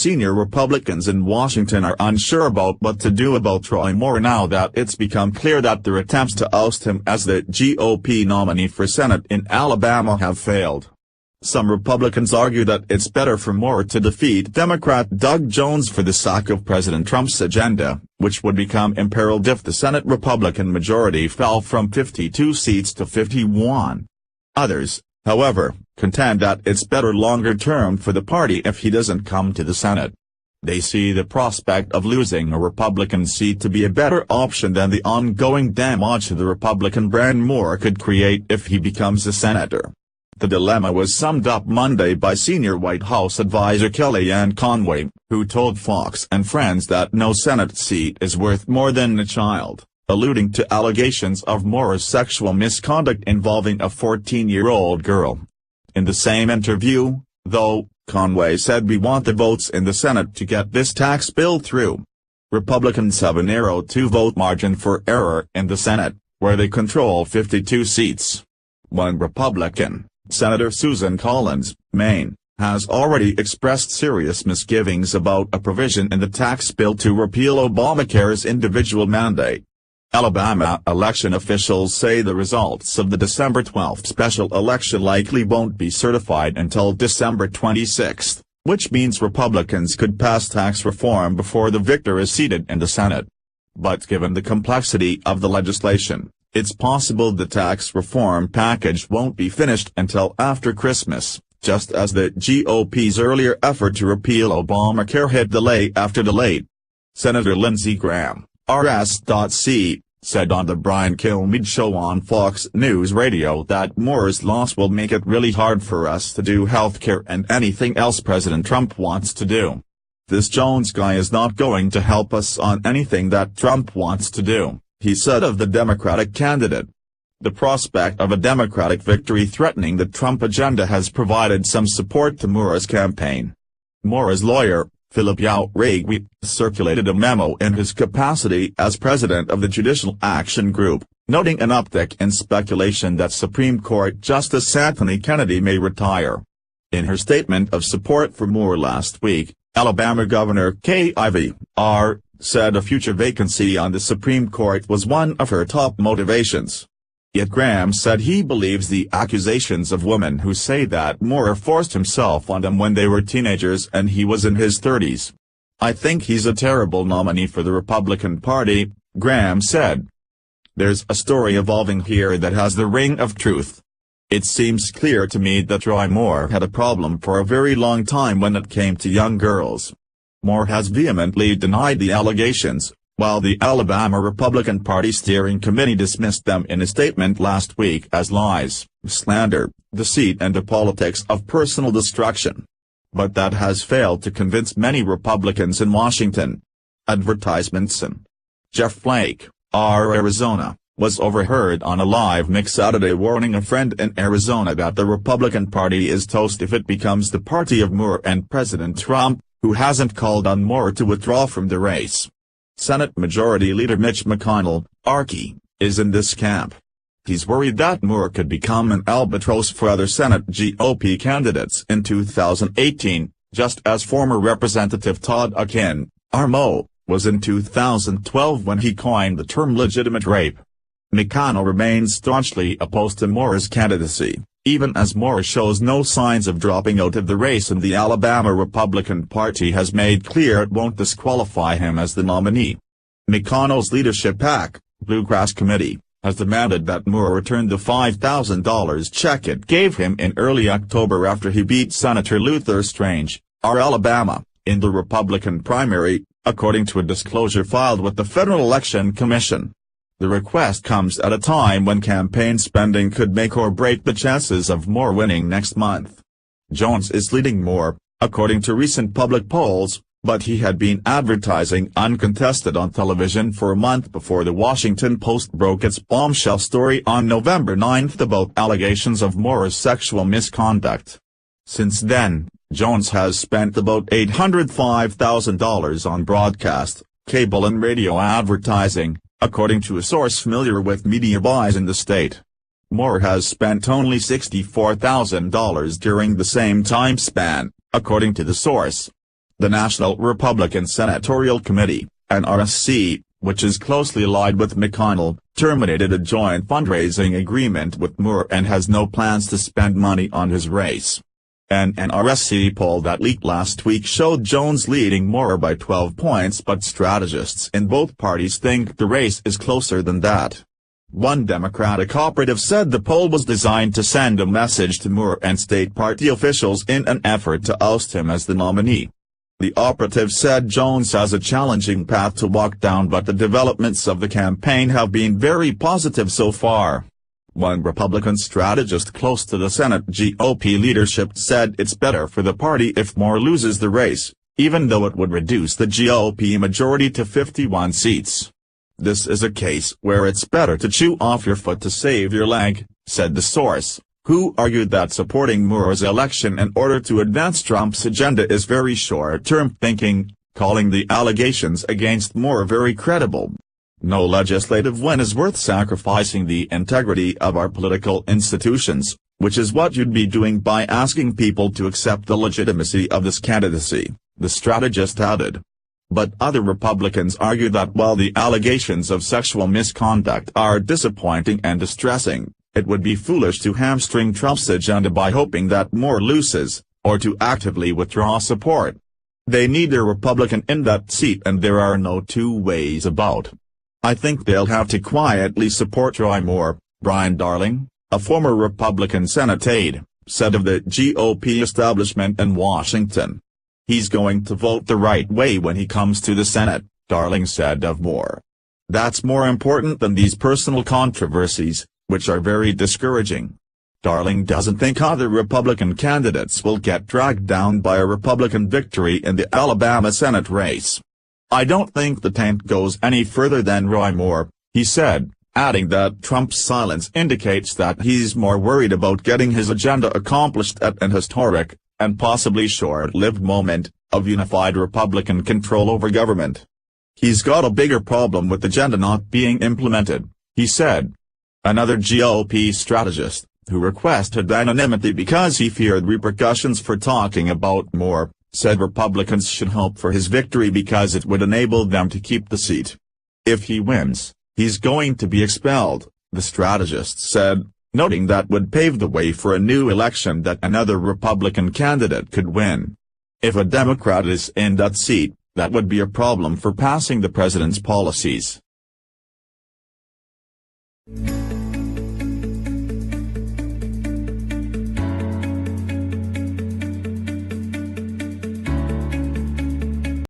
senior Republicans in Washington are unsure about what to do about Troy Moore now that it's become clear that their attempts to oust him as the GOP nominee for Senate in Alabama have failed. Some Republicans argue that it's better for Moore to defeat Democrat Doug Jones for the sake of President Trump's agenda, which would become imperiled if the Senate Republican majority fell from 52 seats to 51. Others, however, contend that it's better longer term for the party if he doesn't come to the Senate. They see the prospect of losing a Republican seat to be a better option than the ongoing damage the Republican brand Moore could create if he becomes a senator. The dilemma was summed up Monday by senior White House advisor Kellyanne Conway, who told Fox and Friends that no Senate seat is worth more than a child, alluding to allegations of Moore's sexual misconduct involving a 14-year-old girl. In the same interview, though, Conway said we want the votes in the Senate to get this tax bill through. Republicans have a narrow two-vote margin for error in the Senate, where they control 52 seats. One Republican, Senator Susan Collins, Maine, has already expressed serious misgivings about a provision in the tax bill to repeal Obamacare's individual mandate. Alabama election officials say the results of the December 12 special election likely won't be certified until December 26, which means Republicans could pass tax reform before the victor is seated in the Senate. But given the complexity of the legislation, it's possible the tax reform package won't be finished until after Christmas, just as the GOP's earlier effort to repeal Obamacare hit delay after delay. Senator Lindsey Graham, RS.C., said on the Brian Kilmeade show on Fox News Radio that Moore's loss will make it really hard for us to do healthcare and anything else President Trump wants to do. This Jones guy is not going to help us on anything that Trump wants to do, he said of the Democratic candidate. The prospect of a Democratic victory threatening the Trump agenda has provided some support to Moore's campaign. Moore's lawyer, Philip Yauragui, circulated a memo in his capacity as president of the Judicial Action Group, noting an uptick in speculation that Supreme Court Justice Anthony Kennedy may retire. In her statement of support for Moore last week, Alabama Governor Kay Ivey-R. said a future vacancy on the Supreme Court was one of her top motivations. Yet Graham said he believes the accusations of women who say that Moore forced himself on them when they were teenagers and he was in his 30s. I think he's a terrible nominee for the Republican Party, Graham said. There's a story evolving here that has the ring of truth. It seems clear to me that Troy Moore had a problem for a very long time when it came to young girls. Moore has vehemently denied the allegations, while the Alabama Republican Party Steering Committee dismissed them in a statement last week as lies, slander, deceit and a politics of personal destruction. But that has failed to convince many Republicans in Washington. Advertisements. Jeff Flake, Arizona, was overheard on a live mix Saturday warning a friend in Arizona that the Republican Party is toast if it becomes the party of Moore and President Trump, who hasn't called on Moore to withdraw from the race. Senate Majority Leader Mitch McConnell, RK, is in this camp. He's worried that Moore could become an albatross for other Senate GOP candidates in 2018, just as former Representative Todd Akin, RMO, was in 2012 when he coined the term legitimate rape. McConnell remains staunchly opposed to Moore's candidacy, even as Moore shows no signs of dropping out of the race, and the Alabama Republican Party has made clear it won't disqualify him as the nominee. McConnell's leadership PAC, Bluegrass Committee, has demanded that Moore return the $5,000 check it gave him in early October after he beat Senator Luther Strange, Alabama, in the Republican primary, according to a disclosure filed with the Federal Election Commission. The request comes at a time when campaign spending could make or break the chances of Moore winning next month. Jones is leading Moore, according to recent public polls, but he had been advertising uncontested on television for a month before the Washington Post broke its bombshell story on November 9 about allegations of Moore's sexual misconduct. Since then, Jones has spent about $805,000 on broadcast, cable and radio advertising, according to a source familiar with media buys in the state. Moore has spent only $64,000 during the same time span, according to the source. The National Republican Senatorial Committee, NRSC, which is closely allied with McConnell, terminated a joint fundraising agreement with Moore and has no plans to spend money on his race. An NRSC poll that leaked last week showed Jones leading Moore by 12 points, but strategists in both parties think the race is closer than that. One Democratic operative said the poll was designed to send a message to Moore and state party officials in an effort to oust him as the nominee. The operative said Jones has a challenging path to walk down, but the developments of the campaign have been very positive so far. One Republican strategist close to the Senate GOP leadership said it's better for the party if Moore loses the race, even though it would reduce the GOP majority to 51 seats. "This is a case where it's better to chew off your foot to save your leg," said the source, who argued that supporting Moore's election in order to advance Trump's agenda is very short-term thinking, calling the allegations against Moore very credible. "No legislative win is worth sacrificing the integrity of our political institutions, which is what you'd be doing by asking people to accept the legitimacy of this candidacy," the strategist added. But other Republicans argue that while the allegations of sexual misconduct are disappointing and distressing, it would be foolish to hamstring Trump's agenda by hoping that Moore loses, or to actively withdraw support. They need a Republican in that seat, and there are no two ways about. "I think they'll have to quietly support Roy Moore," Brian Darling, a former Republican Senate aide, said of the GOP establishment in Washington. "He's going to vote the right way when he comes to the Senate," Darling said of Moore. "That's more important than these personal controversies, which are very discouraging." Darling doesn't think other Republican candidates will get dragged down by a Republican victory in the Alabama Senate race. "I don't think the taint goes any further than Roy Moore," he said, adding that Trump's silence indicates that he's more worried about getting his agenda accomplished at an historic, and possibly short-lived moment, of unified Republican control over government. "He's got a bigger problem with the agenda not being implemented," he said. Another GOP strategist, who requested anonymity because he feared repercussions for talking about Moore, said Republicans should hope for his victory because it would enable them to keep the seat. "If he wins, he's going to be expelled," the strategist said, noting that would pave the way for a new election that another Republican candidate could win. "If a Democrat is in that seat, that would be a problem for passing the president's policies."